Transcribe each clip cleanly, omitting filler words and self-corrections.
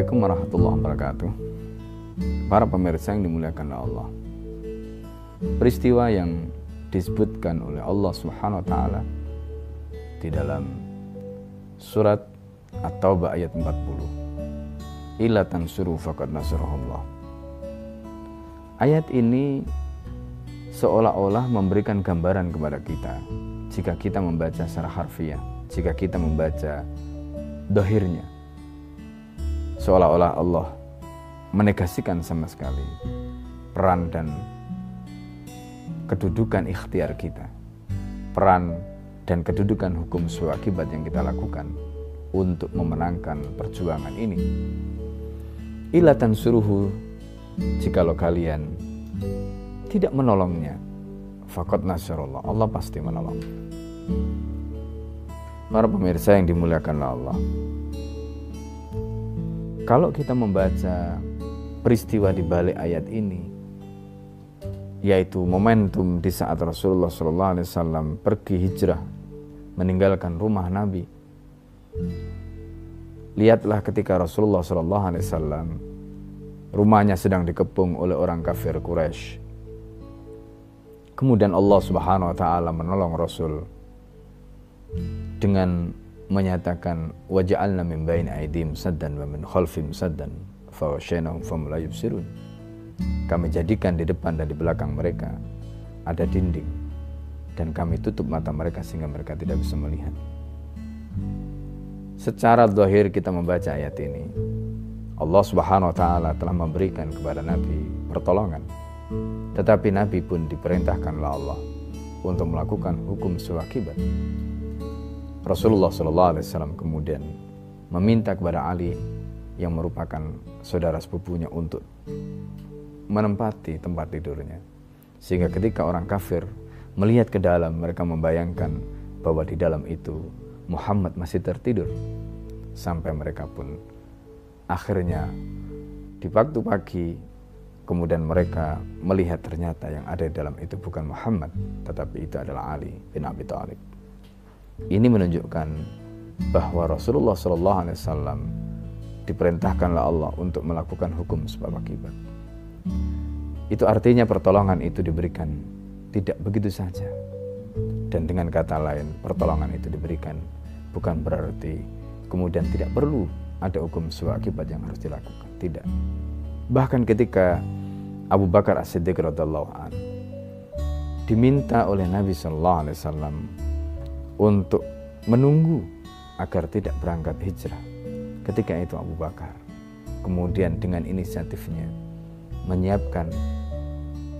Assalamualaikum warahmatullahi wabarakatuh. Para pemirsa yang dimuliakan Allah, peristiwa yang disebutkan oleh Allah Subhanahu wa taala di dalam surat At-Taubah ayat 40, illa tansuru faqad nasarahullah. Ayat ini seolah-olah memberikan gambaran kepada kita jika kita membaca secara harfiah, jika kita membaca dohirnya, seolah-olah Allah menegasikan sama sekali peran dan kedudukan ikhtiar kita, peran dan kedudukan hukum suatu akibat yang kita lakukan untuk memenangkan perjuangan ini. Illa tansuruhu, jikalau kalian tidak menolongnya, faqad nasarallah, Allah pasti menolong. Para pemirsa yang dimuliakan Allah, kalau kita membaca peristiwa di balik ayat ini, yaitu momentum di saat Rasulullah SAW pergi hijrah meninggalkan rumah Nabi. Lihatlah ketika Rasulullah SAW rumahnya sedang dikepung oleh orang kafir Quraisy. Kemudian Allah Subhanahu wa taala menolong Rasul dengan menyatakan waja'alna min baini aydihim saddan wa min khalfihim saddan fa washaynahum fahum la yubsirun. Kami jadikan di depan dan di belakang mereka ada dinding dan kami tutup mata mereka sehingga mereka tidak bisa melihat. Secara zahir kita membaca ayat ini, Allah Subhanahu wa taala telah memberikan kepada Nabi pertolongan. Tetapi Nabi pun diperintahkan oleh Allah untuk melakukan hukum suakibat. Rasulullah SAW kemudian meminta kepada Ali yang merupakan saudara sepupunya untuk menempati tempat tidurnya, sehingga ketika orang kafir melihat ke dalam, mereka membayangkan bahwa di dalam itu Muhammad masih tertidur, sampai mereka pun akhirnya di waktu pagi kemudian mereka melihat ternyata yang ada di dalam itu bukan Muhammad, tetapi itu adalah Ali bin Abi Thalib. Ini menunjukkan bahwa Rasulullah SAW diperintahkanlah Allah untuk melakukan hukum sebab akibat. Itu artinya pertolongan itu diberikan tidak begitu saja. Dan dengan kata lain, pertolongan itu diberikan bukan berarti kemudian tidak perlu ada hukum sebab akibat yang harus dilakukan. Tidak. Bahkan ketika Abu Bakar As-Siddiq radhiyallahu anhu diminta oleh Nabi SAW untuk menunggu agar tidak berangkat hijrah, ketika itu Abu Bakar kemudian dengan inisiatifnya menyiapkan,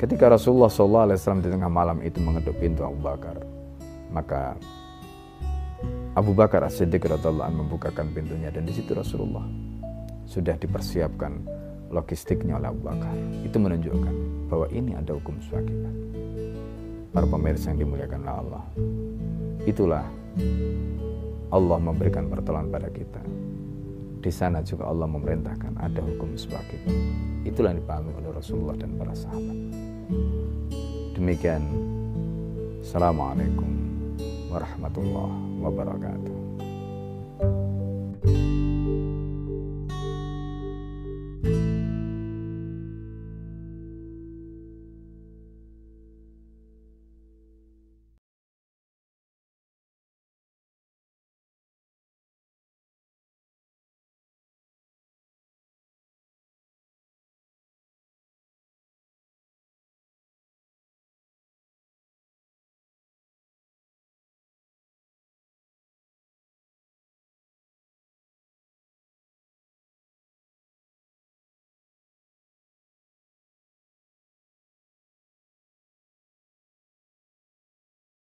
ketika Rasulullah SAW di tengah malam itu mengetuk pintu Abu Bakar, maka Abu Bakar As-Siddiq radhiyallahu anhu membukakan pintunya dan di situ Rasulullah sudah dipersiapkan logistiknya oleh Abu Bakar. Itu menunjukkan bahwa ini ada hukum swakibat. Para pemirsa yang dimuliakan Allah, itulah Allah memberikan pertolongan pada kita. Di sana juga Allah memerintahkan ada hukum swakibat. Itulah yang dipahami oleh Rasulullah dan para sahabat. Demikian. Assalamualaikum warahmatullahi wabarakatuh.